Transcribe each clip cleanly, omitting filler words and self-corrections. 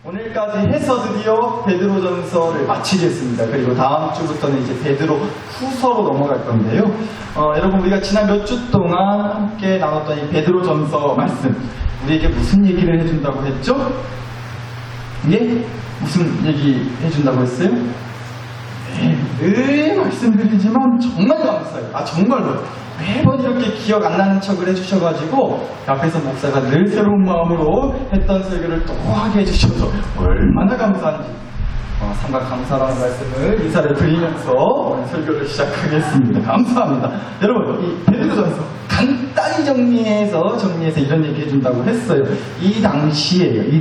오늘까지 해서 드디어 베드로전서를 마치겠습니다. 그리고 다음 주부터는 이제 베드로 후서로 넘어갈 건데요. 여러분 우리가 지난 몇 주 동안 함께 나눴던 이 베드로전서 말씀, 우리에게 무슨 얘기를 해준다고 했죠? 예? 무슨 얘기 해준다고 했어요? 네, 늘 말씀드리지만 정말 감사해요. 정말로 매번 이렇게 기억 안 나는 척을 해주셔가지고 앞에서 목사가 늘 새로운 마음으로 했던 설교를 또 하게 해주셔서 얼마나 감사한지 삼각 감사라는 말씀을 인사를 드리면서 오늘 설교를 시작하겠습니다. 감사합니다. 여러분, 이 베드로전서 간단히 정리해서 이런 얘기 해준다고 했어요. 이 당시에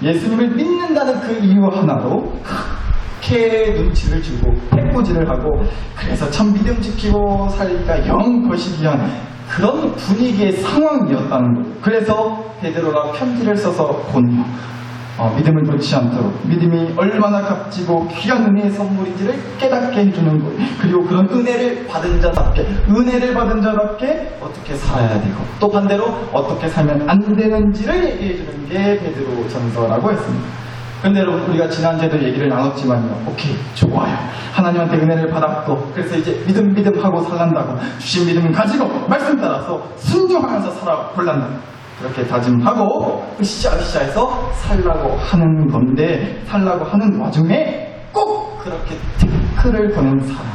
예수님을 믿는다는 그 이유 하나로 그렇게 눈치를 주고 해코지를 하고, 그래서 참 믿음 지키고 살기가 영 거시기한 그런 분위기의 상황이었다는 거예요. 그래서 베드로가 편지를 써서 권유, 믿음을 놓지 않도록, 믿음이 얼마나 값지고 귀한 은혜의 선물인지를 깨닫게 해주는 거예요. 그리고 그런 은혜를 받은 자답게 어떻게 살아야 되고, 또 반대로 어떻게 살면 안 되는지를 얘기해주는 게 베드로전서라고 했습니다. 근데 여러분, 우리가 지난주에도 얘기를 나눴지만요. 오케이, 좋아요. 하나님한테 은혜를 받았고, 그래서 이제 믿음 하고 살란다고, 주신 믿음을 가지고 말씀 따라서 순종하면서 살아볼란다, 그렇게 다짐하고 으쌰으쌰해서 살라고 하는 건데, 살라고 하는 와중에 꼭 그렇게 태클을 거는 사람,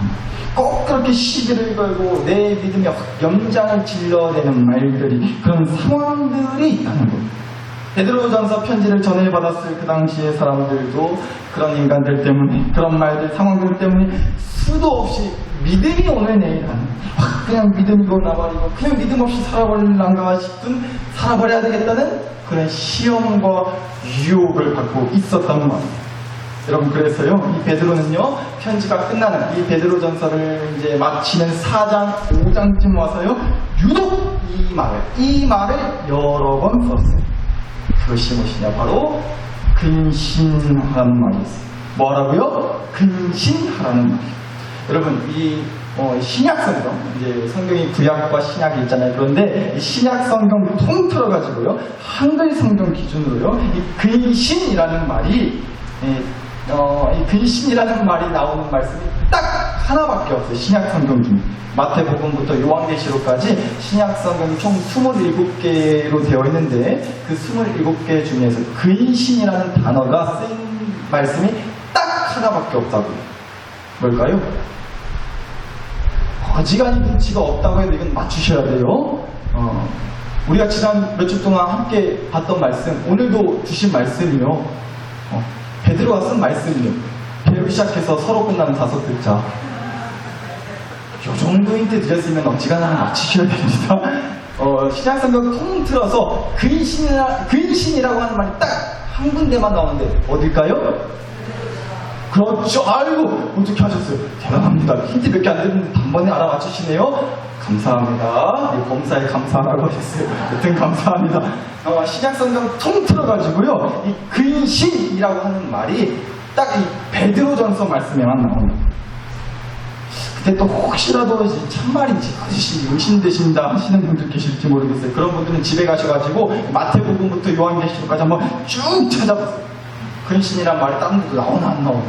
꼭 그렇게 시비를 걸고 내 믿음에 염장을 질러대는 말들이, 그런 상황들이 있다는 거예요. 베드로전서 편지를 전해받았을 그 당시의 사람들도 그런 인간들 때문에, 그런 말들, 상황들 때문에 수도 없이 믿음이 오늘 내일 하는, 그냥 믿음이고 나발이고 그냥 믿음 없이 살아버릴란가 싶은, 살아버려야 되겠다는 그런 시험과 유혹을 받고 있었단 말이에요. 여러분, 그래서요, 이 베드로는요, 편지가 끝나는 이 베드로전서를 이제 마치는 4장, 5장쯤 와서요, 유독 이 말을 여러 번 썼어요. 그것이 무엇이냐? 바로 근신하라는 말이었어요. 뭐라고요? 근신하라는 말이에요. 여러분, 이 신약 성경, 이제 성경이 구약과 신약이 있잖아요. 그런데 이 신약 성경 통틀어 가지고요, 한글 성경 기준으로요, 이 근신이라는 말이 이 근신이라는 말이 나오는 말씀이 딱 하나밖에 없어요. 신약 성경 중에. 마태복음부터 요한계시록까지 신약 성경이 총 27개로 되어 있는데, 그 27개 중에서 근신이라는 단어가 쓰인 말씀이 딱 하나밖에 없다고요. 뭘까요? 어지간히 눈치가 없다고 해도 이건 맞추셔야 돼요. 우리가 지난 몇 주 동안 함께 봤던 말씀, 오늘도 주신 말씀이요, 베드로가 쓴 말씀이요, 배우기 시작해서 서로 끝나는 5글자. 요 정도 힌트 드렸으면 어지간하면 맞히셔야 됩니다. 신약성경 통틀어서 근신이라고 하는 말이 딱 한 군데만 나오는데 어딜까요? 그렇죠. 아이고, 어떻게 하셨어요? 대단합니다. 힌트 몇 개 안 드렸는데 단번에 알아맞히시네요. 감사합니다. 네, 범사에 감사하라고 하셨어요. 여튼 감사합니다. 신약성경 통틀어가지고요, 이 근신이라고 하는 말이 딱 이 베드로전서 말씀에만 나옵니다. 그때 또 혹시라도 참말인지 거짓인지 의심되신다 하시는 분들 계실지 모르겠어요. 그런 분들은 집에 가셔가지고 마태복음부터 요한계시록까지 한번 쭉 찾아보세요. 근신이란 말이 다른 데도 나오나 안 나오나.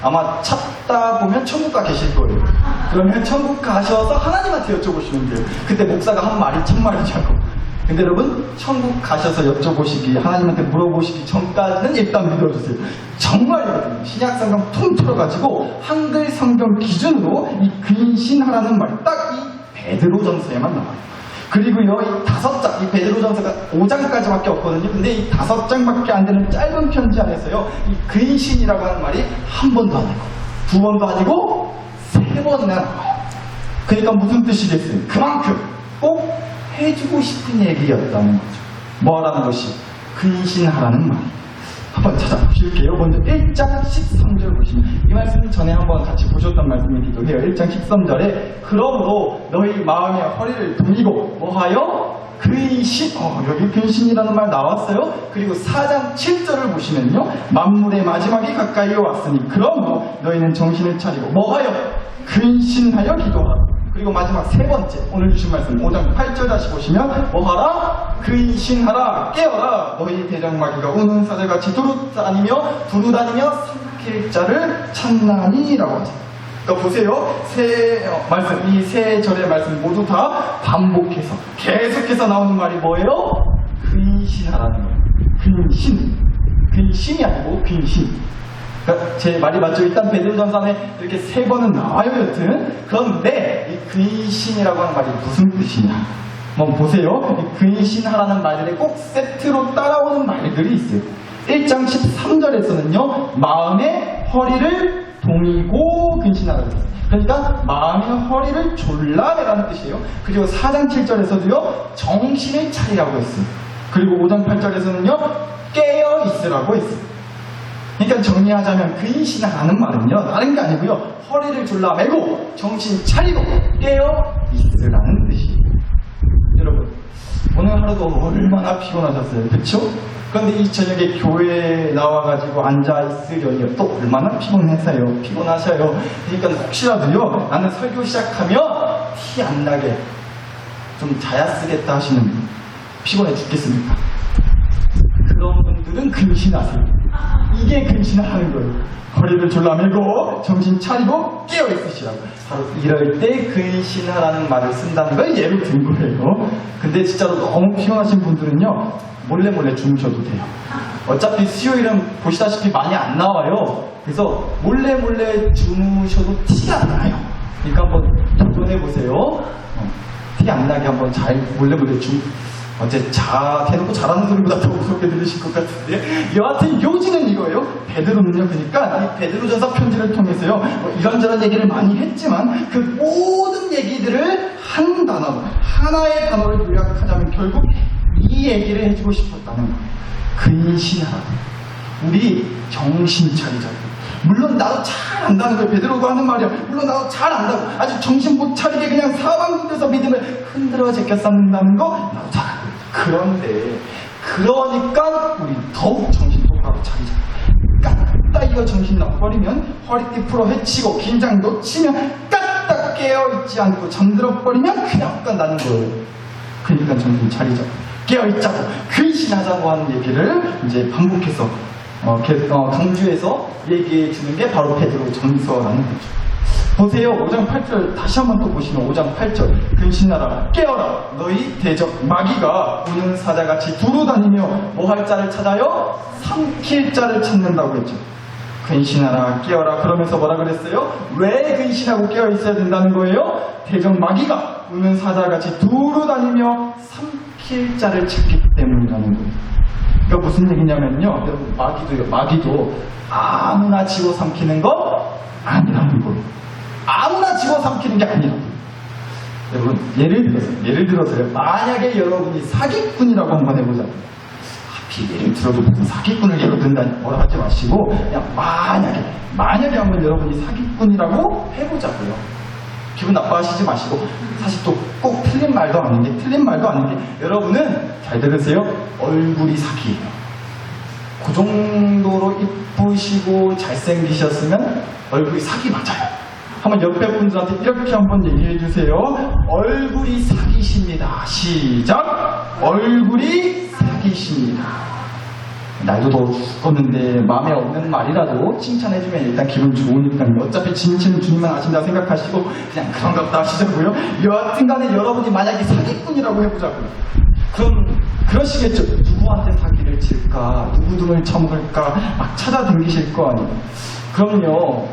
아마 찾다 보면 천국 가 계실 거예요. 그러면 천국 가셔서 하나님한테 여쭤보시면 돼요. 그때 목사가 한 말이 참말이냐고. 근데 여러분, 천국 가셔서 여쭤보시기, 하나님한테 물어보시기 전까지는 일단 믿어주세요. 정말이거든요. 신약성경 통틀어가지고 한글 성경 기준으로 이 근신하라는 말이 딱 이 베드로전서에만 나와요. 그리고요, 이 5장, 이 베드로전서가 5장까지밖에 없거든요. 근데 이 5장밖에 안 되는 짧은 편지 안에서요, 이 근신이라고 하는 말이 한 번도 아니고, 2번도 아니고, 3번이나 나와요. 그러니까 무슨 뜻이겠어요? 그만큼 꼭 해주고 싶은 얘기였다는 거죠. 뭐라는 것이? 근신하라는 말. 한번 찾아보실게요. 먼저 1장 13절 보시면, 이 말씀 전에 한번 같이 보셨던 말씀이기도 해요. 1장 13절에 그러므로 너희 마음의 허리를 돌리고 뭐하여? 근신. 여기 근신이라는 말 나왔어요. 그리고 4장 7절을 보시면요, 만물의 마지막이 가까이 왔으니 그러므로 너희는 정신을 차리고 뭐하여? 근신하여 기도하라. 그리고 마지막 세 번째, 오늘 주신 말씀 5장 8절 다시 보시면 뭐하라? 근신하라, 깨어라. 너희 대적마귀가 우는 사자같이 두루다니며 삼킬 자를 찾나니라고 하죠. 그러니까 보세요. 이 세 절의 말씀 모두 다 반복해서 계속해서 나오는 말이 뭐예요? 근신하라는 거예요. 근신이 아니고 근신. 그러니까 제 말이 맞죠? 일단 베드로전서에 이렇게 세 번은 나와요, 여튼. 그런데 이 근신이라고 하는 말이 무슨 뜻이냐? 한번 보세요. 이 근신하라는 말들에 꼭 세트로 따라오는 말들이 있어요. 1장 13절에서는요, 마음의 허리를 동이고 근신하라고 했어요. 그러니까 마음의 허리를 졸라매라는 뜻이에요. 그리고 4장 7절에서도요, 정신을 차리라고 했어요. 그리고 5장 8절에서는요, 깨어 있으라고 했어요. 그러니까 정리하자면 근신하라는 말은요, 다른 게 아니고요, 허리를 졸라매고 정신 차리고 깨어 있으라는 뜻이에요. 여러분, 오늘 하루도 얼마나 피곤하셨어요, 그렇죠? 그런데 이 저녁에 교회에 나와가지고 앉아있으려니 또 얼마나 피곤하셔요. 그러니까 혹시라도요, 나는 설교 시작하면 티 안 나게 좀 자야 쓰겠다 하시는 분, 피곤해 죽겠습니까? 그런 분들은 근신하세요. 이게 근신하는 거예요. 허리를 졸라매고 정신 차리고 깨어있으시라고. 바로 이럴 때 근신하라는 말을 쓴다는 걸 예로 든 거예요. 근데 진짜로 너무 피곤하신 분들은요, 몰래 주무셔도 돼요. 어차피 수요일은 보시다시피 많이 안 나와요. 그래서 몰래 주무셔도 티가 안 나요. 그러니까 한번 도전해보세요. 티 안 나게 한번 잘 몰래 어제 대놓고 잘하는 소리보다 더 무섭게 들리실 것 같은데, 여하튼 요지는 이거예요. 베드로는요, 그러니까 이 베드로전서 편지를 통해서요, 이런저런 얘기를 많이 했지만 그 모든 얘기들을 한 단어로, 하나의 단어를 요약하자면 결국 이 얘기를 해주고 싶었다는 거예요. 근신하라고. 우리 정신 차리자고. 물론 나도 잘 안다는 거예요. 베드로가 하는 말이야. 물론 나도 잘 안다고. 아주 정신 못 차리게 그냥 사방에서 믿음을 흔들어 제껴 쌓는다는 거 나도 잘 알고. 그러니까 우리 더욱 정신 똑바로 차리자. 까딱 정신 나버리면 허리띠 풀어 헤치고 긴장 놓치면 까딱 깨어있지 않고 잠들어버리면 그냥 끝나는 거예요. 그러니까 정신 차리자. 깨어있자고 근신하자고 하는 얘기를 이제 반복해서 강조해서 얘기해 주는 게 바로 베드로 전서라는 거죠. 보세요. 5장 8절 다시 한번 또 보시면 5장 8절 근신하라 깨어라 너희 대적 마귀가 우는 사자같이 두루다니며 뭐 할 자를 찾아요? 삼킬 자를 찾는다고 했죠. 근신하라 깨어라 그러면서 뭐라 그랬어요? 왜 근신하고 깨어 있어야 된다는 거예요? 대적 마귀가 우는 사자같이 두루다니며 삼킬 자를 찾기 때문이라는 거예요. 그러니까 무슨 얘기냐면요, 여러분, 마귀도 아무나 집어삼키는 거 아니라는 거예요. 아무나 집어삼키는 게 아니라고. 여러분, 예를 들어서요, 만약에 여러분이 사기꾼이라고 한번 해보자. 하필 예를 들어도 무슨 사기꾼을 예로 든다니 뭐라 하지 마시고, 그냥 만약에 한번 여러분이 사기꾼이라고 해보자고요. 기분 나빠하시지 마시고, 사실 또 꼭 틀린 말도 아닌 게 여러분은 잘 들으세요. 얼굴이 사기예요. 그 정도로 이쁘시고 잘생기셨으면 얼굴이 사기 맞아요. 한번 옆에 분들한테 이렇게 한번 얘기해 주세요. 얼굴이 사기십니다. 시작. 얼굴이 사기십니다. 날도 더워 죽었는데 마음에 없는 말이라도 칭찬해주면 일단 기분 좋으니까요. 어차피 진실은 주님만 아신다 생각하시고 그냥 그런갑다 하시자고요. 여하튼간에 여러분이 만약에 사기꾼이라고 해보자고요. 그럼 그러시겠죠. 누구한테 사기를 칠까, 누구 등을 쳐먹을까 막 찾아다니실 거 아니에요. 그럼요,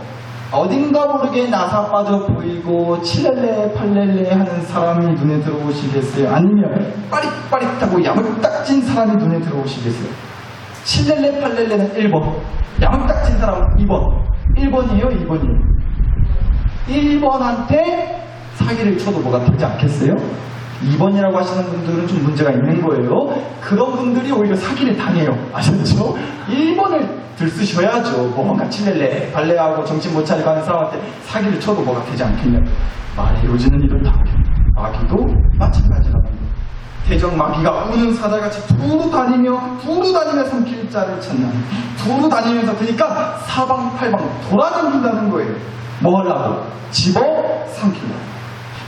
어딘가 모르게 나사 빠져 보이고 칠렐레 팔렐레 하는 사람이 눈에 들어오시겠어요? 아니면 빠릿빠릿하고 야물딱진 사람이 눈에 들어오시겠어요? 칠렐레 팔렐레는 1번, 야물딱진 사람은 2번. 1번이에요, 2번이에요. 1번한테 사기를 쳐도 뭐가 되지 않겠어요? 2번이라고 하시는 분들은 좀 문제가 있는 거예요. 그런 분들이 오히려 사기를 당해요. 아셨죠? 1번을 들쓰셔야죠. 뭔가 칠렐레 발레하고 정신 못 차리고 하는 사람한테 사기를 쳐도 뭐가 되지 않겠냐. 말의 요지는 이렇다. 마귀도 마찬가지라는 거예요. 대적 마귀가 우는 사자같이 두루 다니며 삼킬 자를 찾나. 두루 다니면서 그러니까 사방팔방 돌아다닌다는 거예요. 뭐 하려고? 집어 삼키려고.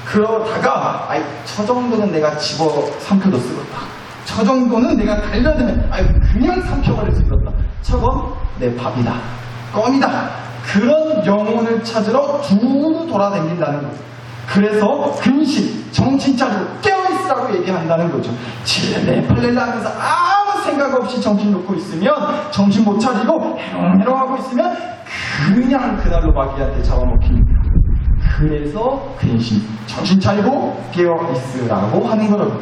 그러다가 아이 저 정도는 내가 집어 삼켜도 쓰겠다. 저 정도는 내가 달려들면 아이 그냥 삼켜버릴 수 있었다. 저건 내 밥이다. 껌이다. 그런 영혼을 찾으러 두루 돌아다닌다는 거죠. 그래서 근심, 정신 차리고 깨어있으라고 얘기한다는 거죠. 칠레 팔렐라 하면서 아무 생각 없이 정신 놓고 있으면, 정신 못 차리고 해롱해롱하고 있으면 그냥 그날로 마귀한테 잡아먹히니까. 그래서 근심, 정신 차리고 깨어있으라고 하는 거라고.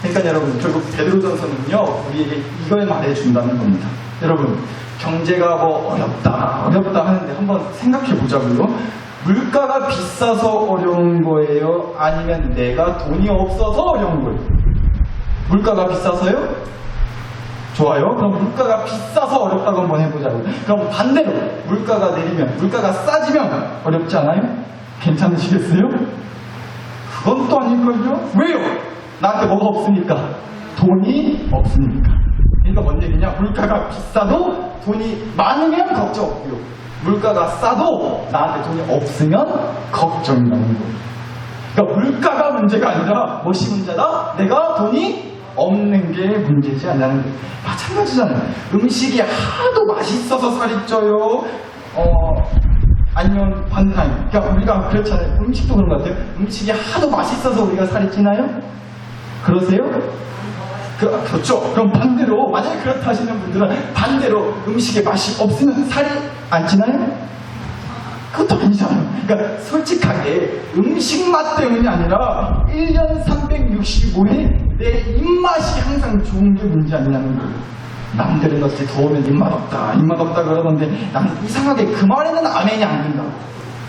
그러니까 여러분, 결국 베드로전서는요 우리에게 이걸 말해준다는 겁니다. 여러분, 경제가 뭐 어렵다 하는데 한번 생각해 보자고요. 물가가 비싸서 어려운 거예요? 아니면 내가 돈이 없어서 어려운 거예요? 물가가 비싸서요? 좋아요. 그럼 물가가 비싸서 어렵다고 한번 해보자고요. 그럼 반대로 물가가 내리면, 물가가 싸지면 어렵지 않아요? 괜찮으시겠어요? 그건 또 아닐걸요? 왜요? 나한테 뭐가 없으니까. 돈이 없으니까. 그러니까 뭔 얘기냐? 물가가 비싸도 돈이 많으면 걱정 없고요. 물가가 싸도 나한테 돈이 없으면 걱정이 나는 거예요. 그러니까 물가가 문제가 아니라 무엇이 문제다? 내가 돈이 없는 게 문제지 않냐는 거예요. 마찬가지잖아요. 음식이 하도 맛있어서 살이 쪄요. 아니면 반대로. 그러니까 우리가 그렇잖아요. 음식도 그런 것 같아요. 음식이 하도 맛있어서 우리가 살이 찌나요? 그러세요? 그렇죠. 그럼 반대로, 만약에 그렇다 하시는 분들은 반대로 음식에 맛이 없으면 살이 안 찌나요? 그것도 아니잖아요. 그러니까 솔직하게 음식 맛 때문이 아니라 1년 365일 내 입맛이 항상 좋은 게 문제 아니냐는 거예요. 남들은 어찌 더우면 입맛 없다 그러던데 나는 이상하게 그 말에는 아멘이 안 된다고.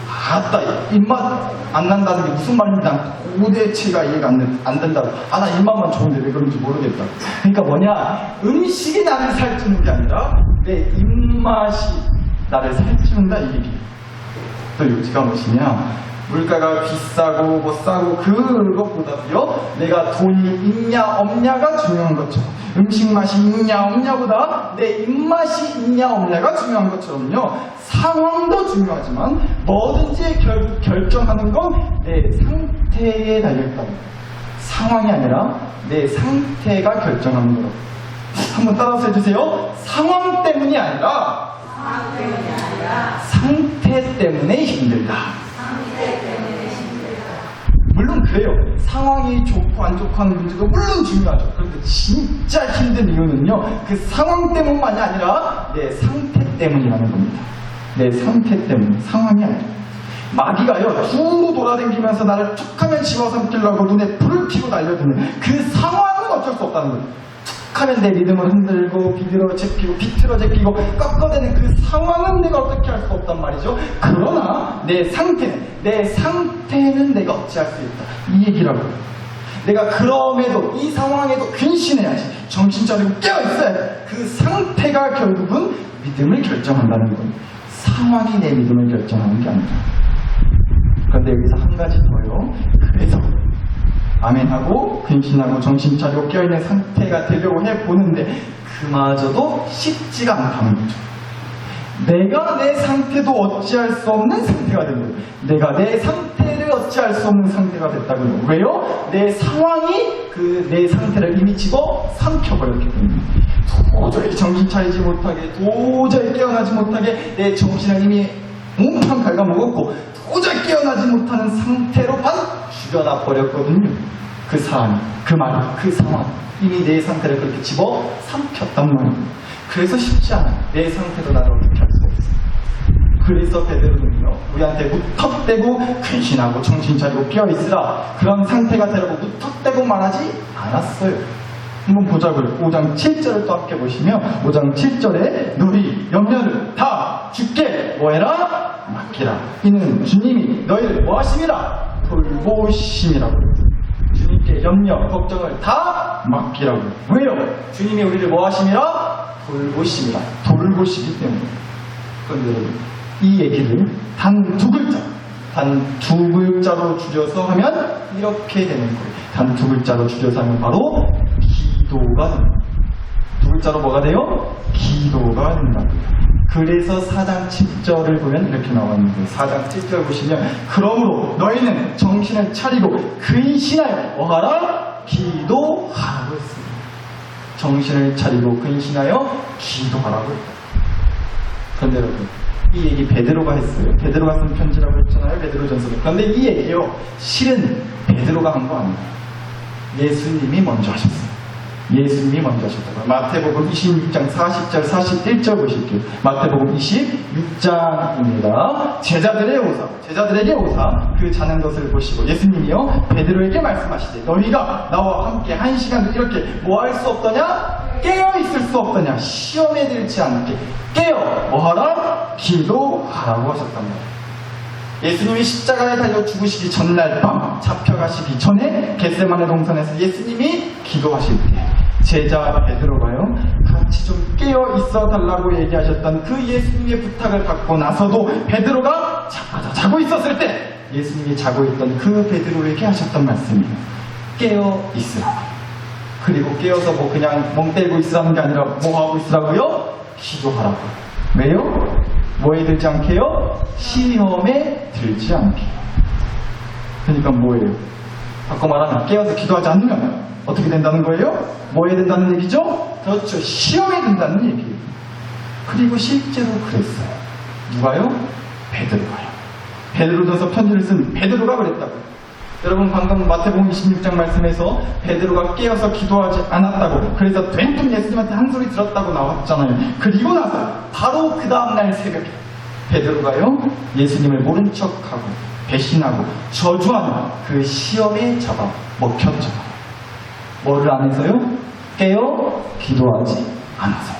아따, 입맛 안 난다는 게 무슨 말인지 난 도대체가 이해가 안 된다고. 나 입맛만 좋은데 왜 그런지 모르겠다. 그러니까 뭐냐, 음식이 나를 살찌는 게 아니라 내 입맛이 나를 살찌는다 이 얘기예요. 또 요지가 무엇이냐, 물가가 비싸고 뭐 싸고 그것보다도요, 내가 돈이 있냐 없냐가 중요한 것처럼, 음식 맛이 있냐 없냐보다 내 입맛이 있냐 없냐가 중요한 것처럼요, 상황도 중요하지만 뭐든지 결국 결정하는 건 내 상태에 달려있다. 상황이 아니라 내 상태가 결정하는 거라고. 한번 따라서 해주세요. 상황 때문이 아니라 상태 때문에 힘들다. 물론 그래요. 상황이 좋고 안 좋고 하는 문제도 물론 중요하죠. 그런데 진짜 힘든 이유는요, 그 상황 때문만이 아니라 내 상태 때문이라는 겁니다. 내 상태 때문, 상황이 아니라. 마귀가요, 두루 돌아다니면서 나를 툭하면 집어삼키려고 눈에 불을 켜고 달려드는 그 상황은 어쩔 수 없다는 거예요. 툭하면 내 리듬을 흔들고 비틀어 제끼고 꺾어대는 그 상황은 내가 어떻게 할 수 없단 말이죠. 그러나 내 상태는 내가 어찌할 수 있다. 이 얘기라고 해요. 내가 그럼에도 이 상황에도 근신해야지. 정신 차리고 깨어있어야 그 상태가 결국은 믿음을 결정한다는 거예요. 상황이 내 믿음을 결정하는 게 아니라. 그런데 여기서 한 가지 더요. 그래서 아멘하고 근신하고 정신 차리고 깨어있는 상태가 되려고 해보는데 그마저도 쉽지가 않다는 거죠. 내가 내 상태도 어찌할 수 없는 상태가 된 거예요. 내가 내 상태를 어찌할 수 없는 상태가 됐다고요. 왜요? 내 상황이 내 상태를 이미 집어 삼켜버렸기 때문에. 도저히 정신 차리지 못하게, 도저히 깨어나지 못하게 내 정신을 이미 몽탕 갉아먹었고 도저히 깨어나지 못하는 상태로만 죽여놔 버렸거든요. 그 사람이, 그 말이, 그 상황, 이미 내 상태를 그렇게 집어 삼켰단 말이에요. 그래서 쉽지 않아요. 내 상태도 나를 어떻게 할 수가 없어요. 그래서 베드로는요, 우리한테 무턱대고 근신하고 정신 차리고 깨어있으라, 그런 상태가 되라고 무턱대고 말하지 않았어요. 한번 보자고요. 5장 7절을 또 함께 보시면 5장 7절에 너희 염려를 다 주께 뭐해라? 맡기라. 이는 주님이 너희를 뭐하심이라? 돌보심이라고. 주님께 염려, 걱정을 다 맡기라고. 왜요? 주님이 우리를 뭐하심이라? 돌보심이라. 돌보시기 때문에. 그런데 여러분, 이 얘기를 단 두 글자로 줄여서 하면 이렇게 되는 거예요. 단 두 글자로 줄여서 하면 바로 기도가 됩니다. 두 글자로 뭐가 돼요? 기도가 된다. 그래서 4장 7절을 보면 이렇게 나와 있는 거예요. 4장 7절 보시면 그러므로 너희는 정신을 차리고 근신하여 뭐하라? 기도하라고 했습니다. 정신을 차리고 근신하여 기도하라고 했다. 그런데 여러분, 이 얘기 베드로가 했어요. 베드로가 쓴 편지라고 했잖아요. 베드로전서는. 그런데 이 얘기요, 실은 베드로가 한 거 아니에요. 예수님이 먼저 하셨어요. 예수님이 먼저 하셨다고요. 마태복음 26장 40절 41절 보실게요. 마태복음 26장입니다. 제자들에게 오사 그 자는 것을 보시고 예수님이요 베드로에게 말씀하시되 너희가 나와 함께 1시간 이렇게 뭐 할 수 없더냐? 깨어 있을 수 없더냐? 시험에 들지 않게 깨어 뭐하라? 기도하라고 하셨단 말이에요. 예수님이 십자가에 달려 죽으시기 전날 밤 잡혀가시기 전에 겟세마네 동산에서 예수님이 기도하실 때 제자 베드로가요 같이 좀 깨어 있어 달라고 얘기하셨던 그 예수님의 부탁을 받고 나서도 베드로가 자고 있었을 때 예수님이 자고 있던 그 베드로에게 하셨던 말씀이에요. 깨어 있으라고. 그리고 깨어서 뭐 그냥 멍 때리고 있으라는 게 아니라 뭐 하고 있으라고요? 기도하라고. 왜요? 뭐에 들지 않게요? 시험에 들지 않게. 그러니까 뭐예요? 바꿔 말하면 깨어서 기도하지 않으면 어떻게 된다는 거예요? 뭐 해야 된다는 얘기죠? 그렇죠. 시험에 든다는 얘기예요. 그리고 실제로 그랬어요. 누가요? 베드로가요. 베드로전서 편지를 쓴 베드로가 그랬다고요. 여러분 방금 마태복음 26장 말씀에서 베드로가 깨어서 기도하지 않았다고 그래서 된통 예수님한테 한 소리 들었다고 나왔잖아요. 그리고 나서 바로 그 다음날 새벽에 베드로가요 예수님을 모른 척하고 배신하고 저주하는 그 시험에 잡아 먹혔죠. 뭐를 안 해서요? 깨어 기도하지 않아서.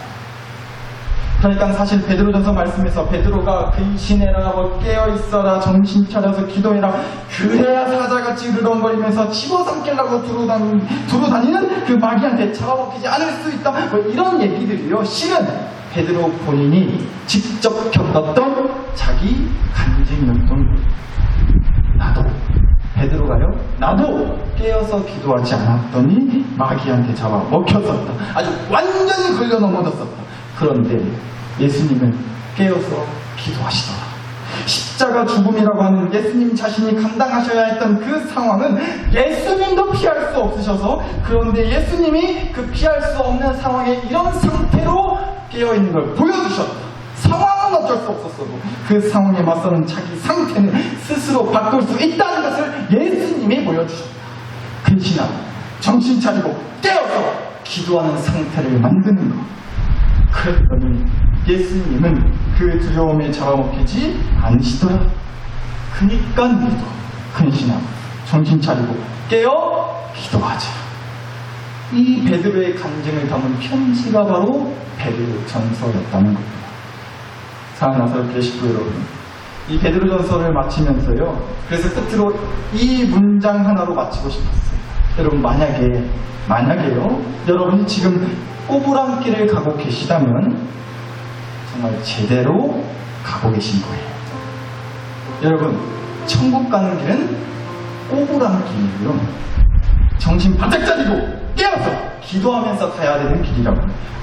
그러니까 사실 베드로전서 말씀에서 베드로가 근신해라, 뭐 깨어있어라, 정신 차려서 기도해라, 그래야 사자같이 으르렁거리면서 집어삼키려고 두루 다니는 그 마귀한테 잡아먹히지 않을 수 있다, 뭐 이런 얘기들이요 실은 베드로 본인이 직접 겪었던 자기 간증이었던 거예요. 나도 깨어서 기도하지 않았더니 마귀한테 잡아 먹혔었다. 아주 완전히 걸려 넘어졌었다. 그런데 예수님은 깨어서 기도하시더라. 십자가 죽음이라고 하는 예수님 자신이 감당하셔야 했던 그 상황은 예수님도 피할 수 없으셔서, 그런데 예수님이 그 피할 수 없는 상황에 이런 상태로 깨어있는 걸 보여주셨다. 상황은 어쩔 수 없었어도 그 상황에 맞서는 자기 상태는 스스로 바꿀 수 있다는 것을 예수님이 보여주셨다. 근신하고 정신 차리고 깨어서 기도하는 상태를 만드는 것. 그랬더니 예수님은 그 두려움에 잡아먹히지 않으시더라. 그니까 우리도 근신하고 정신 차리고 깨어 기도하자. 이 베드로의 간증을 담은 편지가 바로 베드로전서였다는 겁니다. 사랑하는 나사로 계시고 여러분, 이 베드로전서를 마치면서요, 그래서 끝으로 이 문장 하나로 마치고 싶었어요. 여러분, 만약에요 여러분이 지금 꼬부랑길을 가고 계시다면 정말 제대로 가고 계신 거예요. 여러분, 천국 가는 길은 꼬부랑길이고요, 정신 바짝 차리고 깨어서 기도하면서 가야 되는 길이라고.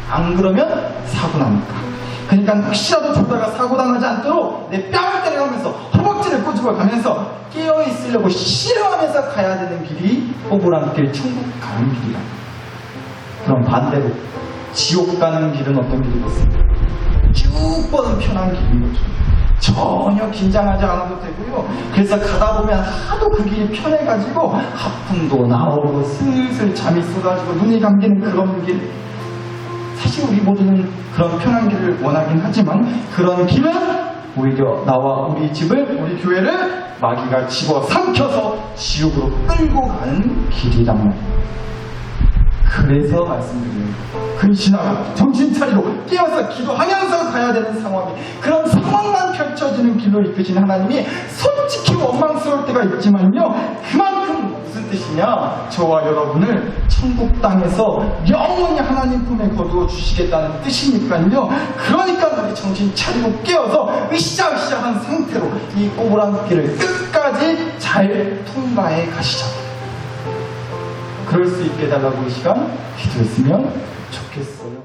안 그러면 사고 나니까. 그러니까 혹시라도 조다가 사고 당하지 않도록 내 뺨을 때려가면서 허벅지를 꼬집어 가면서 깨어있으려고 싫어하면서 가야 되는 길이 꼬부랑길, 천국 가는 길이라고. 그럼 반대로 지옥 가는 길은 어떤 길이겠습니까? 쭉 뻗은 편한 길인 거죠. 전혀 긴장하지 않아도 되고요. 그래서 가다 보면 하도 그 길이 편해가지고 하품도 나오고 슬슬 잠이 쏟아지고 눈이 감기는 그런 길. 사실 우리 모두는 그런 편한 길을 원하긴 하지만 그런 길은 오히려 나와 우리 집을, 우리 교회를 마귀가 집어삼켜서 지옥으로 끌고 가는 길이란 말이에요. 그래서 말씀드리는 거예요. 근신하고 정신 차리고 깨어서 기도하면서 가야 되는 상황이, 그런 상황만 펼쳐지는 길로 이끄신 하나님이 솔직히 원망스러울 때가 있지만요, 그만큼 무슨 뜻이냐, 저와 여러분을 천국 땅에서 영원히 하나님 품에 거두어 주시겠다는 뜻이니까요. 그러니까 우리 정신 차리고 깨어서 으쌰으쌰한 상태로 이 꼬부랑길을 끝까지 잘 통과해 가시죠. 그럴 수 있게 해달라고 이 시간 기도했으면 좋겠어요.